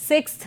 6th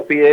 FIA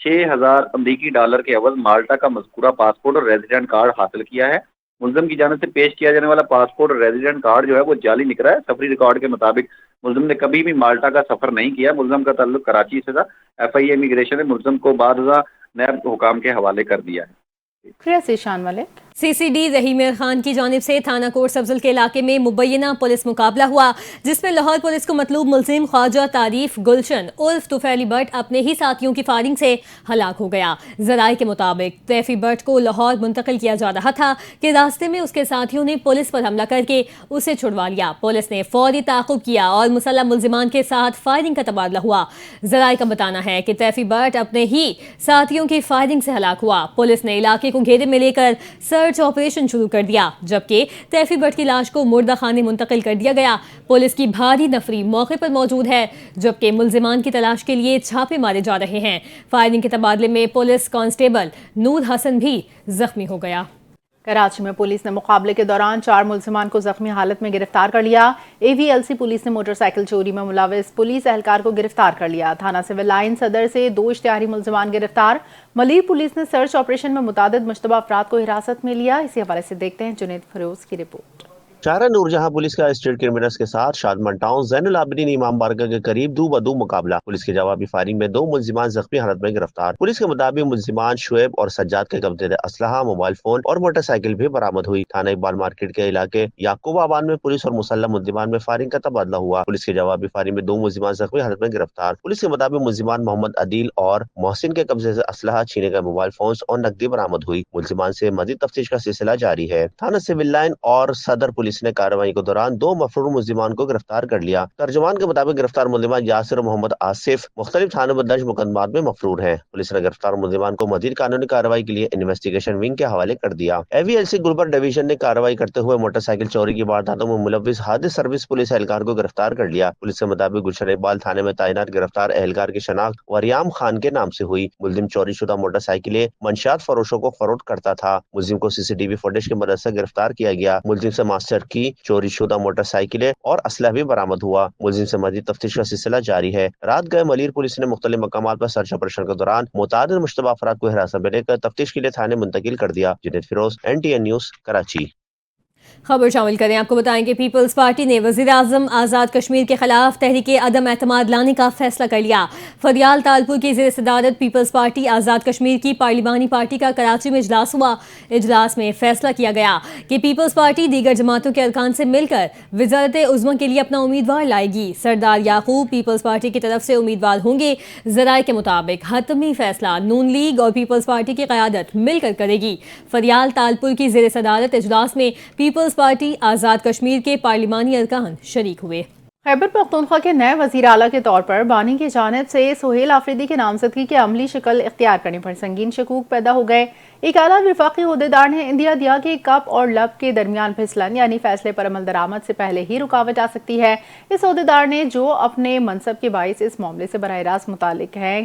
$6,000 امریکی کے عوض مالٹا کا مذکورہ پاسپورٹ اور ریزیڈنٹ کارڈ حاصل کیا ہے۔ ملزم کی جانب سے پیش کیا جانے والا پاسپورٹ اور ریزیڈنٹ کارڈ جو ہے وہ جعلی نکلا ہے۔ سفری ریکارڈ کے مطابق ملزم نے کبھی بھی مالٹا کا سفر نہیں کیا۔ ملزم کا تعلق کراچی سے تھا۔ FIA امیگریشن نے ملزم کو بعد ازاں نیب حکام کے حوالے کر دیا ہے۔ شان ملک۔ CCD رحیم خان کی جانب سے تھانہ کوٹ سبزل کے علاقے میں مبینہ پولیس مقابلہ ہوا، جس میں لاہور پولیس کو مطلوب ملزم خواجہ تعریف گلشن عرف طفیلی بٹ اپنے ہی ساتھیوں کی فائرنگ سے ہلاک ہو گیا۔ ذرائع کے مطابق طیفی بٹ کو لاہور منتقل کیا جا رہا تھا کہ راستے میں اس کے ساتھیوں نے پولیس پر حملہ کر کے اسے چھڑوا لیا۔ پولیس نے فوری تعاقب کیا اور مسلح ملزمان کے ساتھ فائرنگ کا تبادلہ ہوا۔ ذرائع کا بتانا ہے کہ طیفی بٹ اپنے ہی ساتھیوں کی فائرنگ سے ہلاک ہوا۔ پولیس نے علاقے کو گھیرے میں لے کر سرچ آپریشن شروع کر دیا، جبکہ طیفی بٹ کی لاش کو مردہ خانے منتقل کر دیا گیا۔ پولیس کی بھاری نفری موقع پر موجود ہے، جبکہ ملزمان کی تلاش کے لیے چھاپے مارے جا رہے ہیں۔ فائرنگ کے تبادلے میں پولیس کانسٹیبل نور حسن بھی زخمی ہو گیا۔ کراچی میں پولیس نے مقابلے کے دوران 4 ملزمان کو زخمی حالت میں گرفتار کر لیا۔ AVLC پولیس نے موٹر سائیکل چوری میں ملوث پولیس اہلکار کو گرفتار کر لیا۔ تھانہ سول لائن صدر سے 2 اشتہاری ملزمان گرفتار۔ ملیر پولیس نے سرچ آپریشن میں متعدد مشتبہ افراد کو حراست میں لیا۔ اسی حوالے سے دیکھتے ہیں جنید فیروز کی رپورٹ۔ شاہراہ نور جہاں پولیس کا اسٹریٹ کرمنلز کے ساتھ شادمان ٹاؤن زین العابدین امام بارگاہ کے قریب دو بدو مقابلہ۔ پولیس کی جوابی فائرنگ میں 2 ملزمان زخمی حالت میں گرفتار۔ پولیس کے مطابق ملزمان شعیب اور سجاد کے قبضے اسلحہ، موبائل فون اور موٹر سائیکل بھی برآمد ہوئی۔ تھانہ اقبال مارکیٹ کے علاقے یعقوب آباد میں پولیس اور مسلح ملزمان میں فائرنگ کا تبادلہ ہوا۔ پولیس کی جوابی فائرنگ میں 2 ملزمان زخمی حالت میں گرفتار۔ پولیس کے مطابق ملزمان محمد عدیل اور محسن کے قبضے سے اسلحہ، چھینے گئے موبائل فونز اور نقدی برآمد ہوئی۔ ملزمان سے مزید تفتیش کا سلسلہ جاری ہے۔ تھانہ سول لائن اور صدر پولیس نے کارروائی کے دوران 2 مفرور ملزمان کو گرفتار کر لیا۔ ترجمان کے مطابق گرفتار ملزمان یاسر محمد آصف مختلف تھانوں میں درج مقدمات میں مفرور ہیں۔ پولیس نے گرفتار ملزمان کو مزید قانونی کارروائی کے لیے انویسٹیگیشن ونگ کے حوالے کر دیا۔ AVLC گلبر ڈویژن نے کارروائی کرتے ہوئے موٹر سائیکل چوری کی وارداتوں میں ملوث حادث سروس پولیس اہلکار کو گرفتار کر لیا۔ پولیس کے مطابق گلشن اقبال تھانے میں تعینات گرفتار اہلکار کی شناخت وریام خان کے نام سے ہوئی۔ ملزم چوری شدہ موٹر سائیکلیں منشیات فروشوں کو فروخت کرتا تھا۔ ملزم کو CCTV فوٹیج کی مدد سے گرفتار کیا گیا۔ ملزم سے ماسٹر کی، چوری شدہ موٹر سائیکلیں اور اسلحہ بھی برآمد ہوا۔ ملزم سے مزید تفتیش کا سلسلہ جاری ہے۔ رات گئے ملیر پولیس نے مختلف مقامات پر سرچ آپریشن کے دوران متعدد مشتبہ افراد کو حراست میں لے کر تفتیش کے لیے تھانے منتقل کر دیا۔ Junaid Feroz, NTN news, Karachi. خبر شامل کریں، آپ کو بتائیں کہ پیپلز پارٹی نے وزیر اعظم آزاد کشمیر کے خلاف تحریک عدم اعتماد لانے کا فیصلہ کر لیا۔ فریال تالپور کی زیر صدارت پیپلز پارٹی آزاد کشمیر کی پارلیمانی پارٹی کا کراچی میں اجلاس ہوا۔ اجلاس میں فیصلہ کیا گیا کہ پیپلز پارٹی دیگر جماعتوں کے ارکان سے مل کر وزارت عظمیٰ کے لیے اپنا امیدوار لائے گی۔ سردار یعقوب پیپلز پارٹی کی طرف سے امیدوار ہوں گے۔ ذرائع کے مطابق حتمی فیصلہ نون لیگ اور پیپلز پارٹی کی قیادت مل کر کرے گی۔ فریال تالپور کی زیر صدارت اجلاس میں پیپلز پارٹی آزاد کشمیر کے پارلیمانی ارکان شریک ہوئے۔ خیبر پختونخوا کے نئے وزیر اعلیٰ کے طور پر بانی کی جانب سے سہیل آفریدی کے نامزدگی کی عملی شکل اختیار کرنے پر سنگین شکوک پیدا ہو گئے۔ ایک اعلیٰ وفاقی عہدیدار نے اندیا دیا کہ کپ اور لب کے درمیان پھسلن یعنی فیصلے پر عمل درآمد سے پہلے ہی رکاوٹ آ سکتی ہے۔ اس عہدیدار نے جو اپنے منصب کے باعث اس معاملے سے براہ راست متعلق ہیں،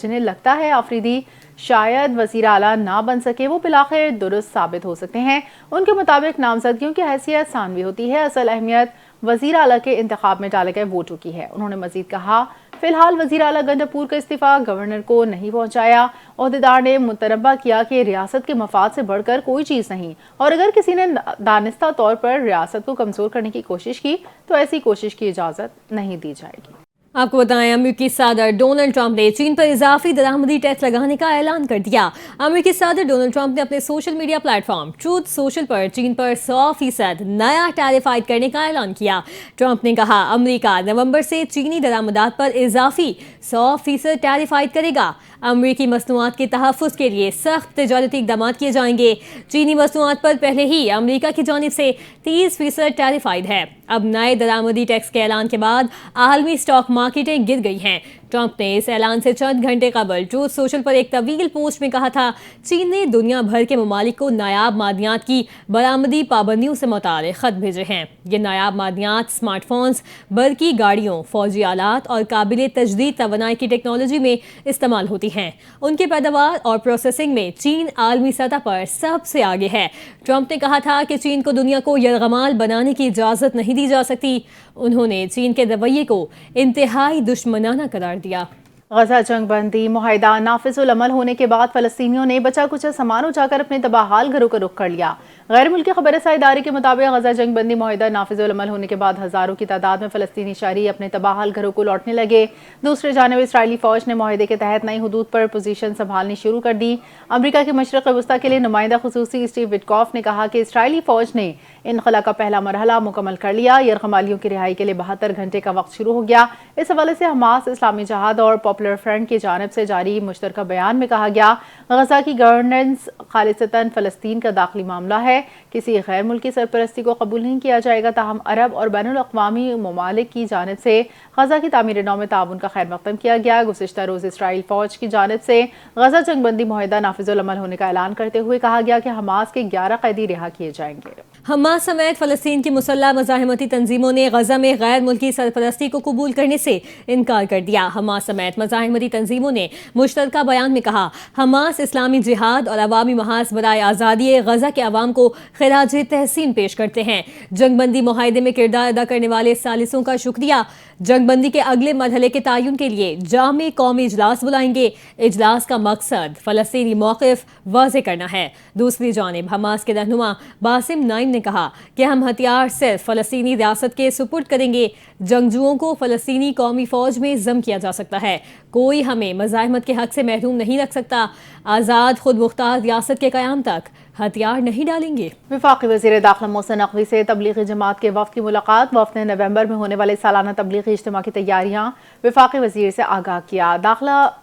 جنہیں لگتا ہے آفریدی شاید وزیر اعلیٰ نہ بن سکے، وہ بالآخر درست ثابت ہو سکتے ہیں۔ ان کے مطابق نامزدگیوں کی حیثیت ثانوی ہوتی ہے، اصل اہمیت وزیر اعلیٰ کے انتخاب میں ڈالے گئے ووٹوں کی ہے۔ انہوں نے مزید کہا، فی الحال وزیر اعلیٰ گنڈاپور کا استعفیٰ گورنر کو نہیں پہنچایا۔ عہدیدار نے متنبہ کیا کہ ریاست کے مفاد سے بڑھ کر کوئی چیز نہیں، اور اگر کسی نے دانستہ طور پر ریاست کو کمزور کرنے کی کوشش کی تو ایسی کوشش کی اجازت نہیں دی جائے گی۔ آپ کو بتائیں، امریکی صدر ڈونلڈ ٹرمپ نے چین پر اضافی درآمدی ٹیکس لگانے کا اعلان کر دیا۔ امریکی صدر ڈونلڈ ٹرمپ نے اپنے social media platform Truth Social پر چین پر 100% نیا ٹیرف عائد کرنے کا اعلان کیا۔ ٹرمپ نے کہا، امریکہ نومبر سے چینی درآمدات پر اضافی 100% ٹیرف عائد کرے گا۔ امریکی مصنوعات کے تحفظ کے لیے سخت تجارتی اقدامات کیے جائیں گے۔ چینی مصنوعات پر پہلے ہی امریکہ کی جانب سے 30% ٹیرف عائد ہے۔ اب نئے درآمدی ٹیکس کے اعلان کے بعد عالمی اسٹاک مارکیٹیں گر گئی ہیں۔ ٹرمپ نے اس اعلان سے چند گھنٹے قبل ٹروتھ سوشل پر ایک طویل پوسٹ میں کہا تھا، چین نے دنیا بھر کے ممالک کو نایاب معدنیات کی برآمدی پابندیوں سے متعلق خط بھیجے ہیں۔ یہ نایاب معدنیات اسمارٹ فونز، برقی گاڑیوں، فوجی آلات اور قابل تجدید توانائی کی ٹیکنالوجی میں استعمال ہوتی ہیں۔ ان کی پیداوار اور پروسیسنگ میں چین عالمی سطح پر سب سے آگے ہے۔ ٹرمپ نے کہا تھا کہ چین کو دنیا کو یرغمال بنانے کی اجازت نہیں دی جا سکتی۔ انہوں نے چین کے رویے کو انتہائی دشمنانہ قرار دیا۔ غزہ جنگ بندی معاہدہ نافذ العمل ہونے کے بعد فلسطینیوں نے بچا کچا سامان اٹھا کر اپنے تباہال گھروں کا رخ کر لیا۔ غیر ملکی خبر رساں ادارے کے مطابق غزہ جنگ بندی معاہدہ نافذ العمل ہونے کے بعد ہزاروں کی تعداد میں فلسطینی شہری اپنے تباہال گھروں کو لوٹنے لگے۔ دوسری جانب اسرائیلی فوج نے معاہدے کے تحت نئی حدود پر پوزیشن سنبھالنی شروع کر دی۔ امریکہ کے مشرق وسطیٰ کے لیے نمائندہ خصوصی اسٹیو وٹکاف نے کہا کہ اسرائیلی فوج نے انخلا کا پہلا مرحلہ مکمل کر لیا۔ یرغمالیوں کی رہائی کے لیے 72 گھنٹے کا وقت شروع ہو گیا۔ اس حوالے سے حماس، اسلامی جہاد اور پاپولر فرنٹ کی جانب سے جاری مشترکہ بیان میں کہا گیا، غزہ کی گورننس خالصتاً فلسطین کا داخلی معاملہ ہے، کسی غیر ملکی سرپرستی کو قبول نہیں کیا جائے گا۔ تاہم عرب اور بین الاقوامی ممالک کی جانب سے غزہ کی تعمیر نو میں تعاون کا خیر مقدم کیا گیا۔ گزشتہ روز اسرائیل فوج کی جانب سے غزہ جنگ بندی معاہدہ نافذ العمل ہونے کا اعلان کرتے ہوئے کہا گیا کہ حماس کے 11 قیدی رہا کیے جائیں گے۔ حماس سمیت فلسطین کی مسلح مزاحمتی تنظیموں نے غزہ میں غیر ملکی سرپرستی کو قبول کرنے سے انکار کر دیا۔ حماس سمیت مزاحمتی تنظیموں نے مشترکہ بیان میں کہا، حماس اسلامی جہاد اور عوامی محاذ برائے آزادی غزہ کے عوام کو خراج تحسین پیش کرتے ہیں۔ جنگ بندی معاہدے میں کردار ادا کرنے والے ثالثوں کا شکریہ۔ جنگ بندی کے اگلے مرحلے کے تعین کے لیے جامع قومی اجلاس بلائیں گے۔ اجلاس کا مقصد فلسطینی موقف واضح کرنا ہے۔ دوسری جانب حماس کے رہنما باسم نائم نے کہا کہ ہم ہتھیار صرف فلسطینی ریاست کے سپرد کریں گے۔ جنگجوؤں کو فلسطینی قومی فوج میں ضم کیا جا سکتا ہے، کوئی ہمیں مزاحمت کے حق سے محروم نہیں رکھ سکتا۔ آزاد خود مختار ریاست کے قیام تک ہتھیار نہیں ڈالیں گے۔ وفاقی وزیر داخلہ محسن نقوی سے تبلیغی جماعت کے وفد کی ملاقات۔ وفد نے نومبر میں ہونے والے سالانہ تبلیغی اجتماع کی تیاریاں وفاقی وزیر سے آگاہ کیا۔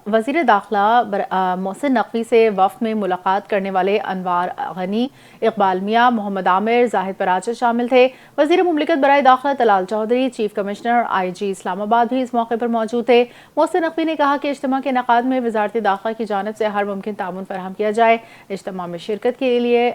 وزیر داخلہ محسن نقوی سے وفد میں ملاقات کرنے والے انوار غنی، اقبال میاں، محمد عامر، زاہد پراچر شامل تھے۔ وزیر مملکت برائے داخلہ Talal Chaudhry, chief commissioner IG Islamabad بھی اس موقع پر موجود تھے۔ محسن نقوی نے کہا کہ اجتماع کے انعقاد میں وزارت داخلہ کی جانب سے ہر ممکن تعاون فراہم کیا جائے۔ اجتماع میں شرکت کے لیے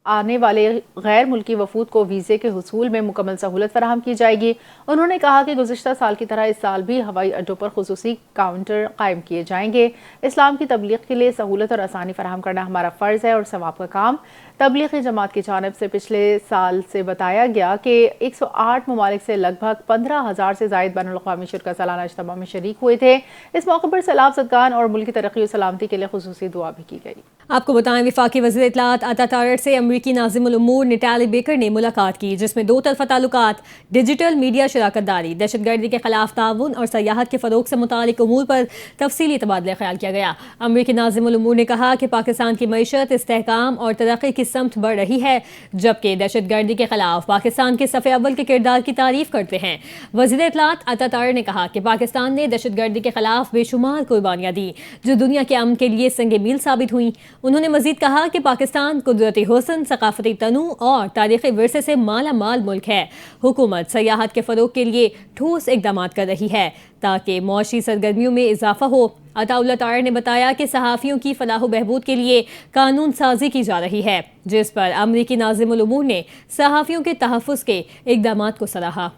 آنے والے غیر ملکی وفود کو ویزے کے حصول میں مکمل سہولت فراہم کی جائے گی۔ انہوں نے کہا کہ گزشتہ سال کی طرح اس سال بھی ہوائی اڈوں پر خصوصی کاؤنٹر قائم کیے جائیں گے۔ اسلام کی تبلیغ کے لیے سہولت اور آسانی فراہم کرنا ہمارا فرض ہے اور ثواب کا کام۔ تبلیغی جماعت کی جانب سے پچھلے سال سے بتایا گیا کہ 108 ممالک سے لگ بھگ 15,000 سے زائد بین الاقوامی شرکاء سالانہ اجتماع میں شریک ہوئے تھے۔ اس موقع پر سیلاب زدگان اور ملکی ترقی و سلامتی کے لیے خصوصی دعا بھی کی گئی۔ آپ کو بتائیں، وفاقی وزیر اطلاعات عطا طاہر سے امریکی ناظم الامور نٹالی بیکر نے ملاقات کی، جس میں دو طرفہ تعلقات، ڈیجیٹل میڈیا شراکت داری، دہشت گردی کے خلاف تعاون اور سیاحت کے فروغ سے متعلق امور پر تفصیلی تبادلہ خیال کیا گیا۔ امریکی ناظم الامور نے کہا کہ پاکستان کی معیشت استحکام اور ترقی کی سمت بڑھ رہی ہے، جبکہ دہشت گردی کے خلاف پاکستان کے صف اول کے کردار کی تعریف کرتے ہیں۔ وزیر اطلاعات عطا طاہر نے کہا کہ پاکستان نے دہشت گردی کے خلاف بے شمار قربانیاں دی، جو دنیا کے امن کے لیے سنگ میل ثابت ہوئیں۔ انہوں نے مزید کہا کہ پاکستان قدرتی حسن، ثقافتی تنوع اور تاریخی ورثے سے مالا مال ملک ہے۔ حکومت سیاحت کے فروغ کے لیے ٹھوس اقدامات کر رہی ہے تاکہ معاشی سرگرمیوں میں اضافہ ہو۔ عطا اللہ طاہر نے بتایا کہ صحافیوں کی فلاح و بہبود کے لیے قانون سازی کی جا رہی ہے، جس پر امریکی ناظم الامور نے صحافیوں کے تحفظ کے اقدامات کو سراہا۔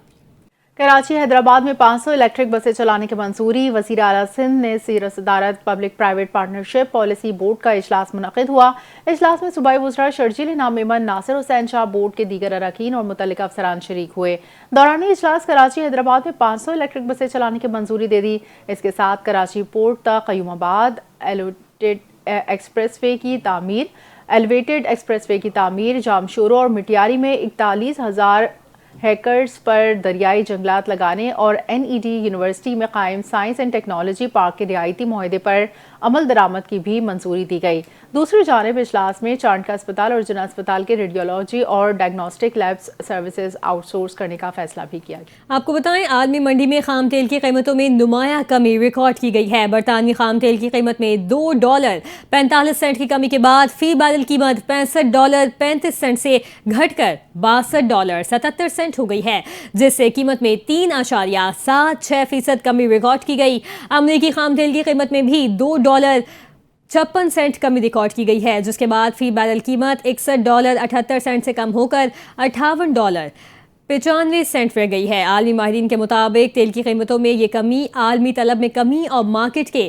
کراچی حیدرآباد میں 500 الیکٹرک بسیں چلانے کی منظوری۔ وزیر اعلیٰ سندھ نے زیر صدارت public private partnership policy board کا اجلاس منعقد ہوا۔ اجلاس میں صوبائی وزراء شرجیل انعام میمن، ناصر حسین شاہ، بورڈ کے دیگر اراکین اور متعلقہ افسران شریک ہوئے۔ دوران اجلاس کراچی حیدرآباد میں 500 الیکٹرک بسیں چلانے کی منظوری دے دی۔ اس کے ساتھ کراچی پورٹ تا قیوم آباد ایلیویٹڈ ایکسپریس وے کی تعمیر، جامشورو اور مٹیاری میں 41,000 ہیکرز پر دریائی جنگلات لگانے اور NED یونیورسٹی میں قائم سائنس اینڈ ٹیکنالوجی پارک کے رعایتی معاہدے پر عمل درآمد کی بھی منظوری دی گئی۔ دوسری جانب اجلاس میں چانڈکا اسپتال اور جنا اسپتال کے ریڈیولوجی اور diagnostic labs services out source کرنے کا فیصلہ بھی کیا گیا۔ آپ کو بتائیں، عالمی منڈی میں خام تیل کی قیمتوں میں نمایاں کمی ریکارڈ کی گئی ہے۔ برطانوی خام تیل کی قیمت میں $2.45 کی کمی کے بعد فی بیرل قیمت $65.35 سے گھٹ کر $62.77 ہو گئی ہے، جس سے قیمت میں 3.76% کمی ریکارڈ کی گئی۔ امریکی خام تیل کی قیمت میں بھی $2.56 کمی ریکارڈ کی گئی ہے، جس کے بعد فی بیرل قیمت $61.78 سے کم ہو کر $58.95 رہ گئی ہے۔ عالمی ماہرین کے مطابق تیل کی قیمتوں میں یہ کمی عالمی طلب میں کمی اور مارکیٹ کے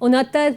69,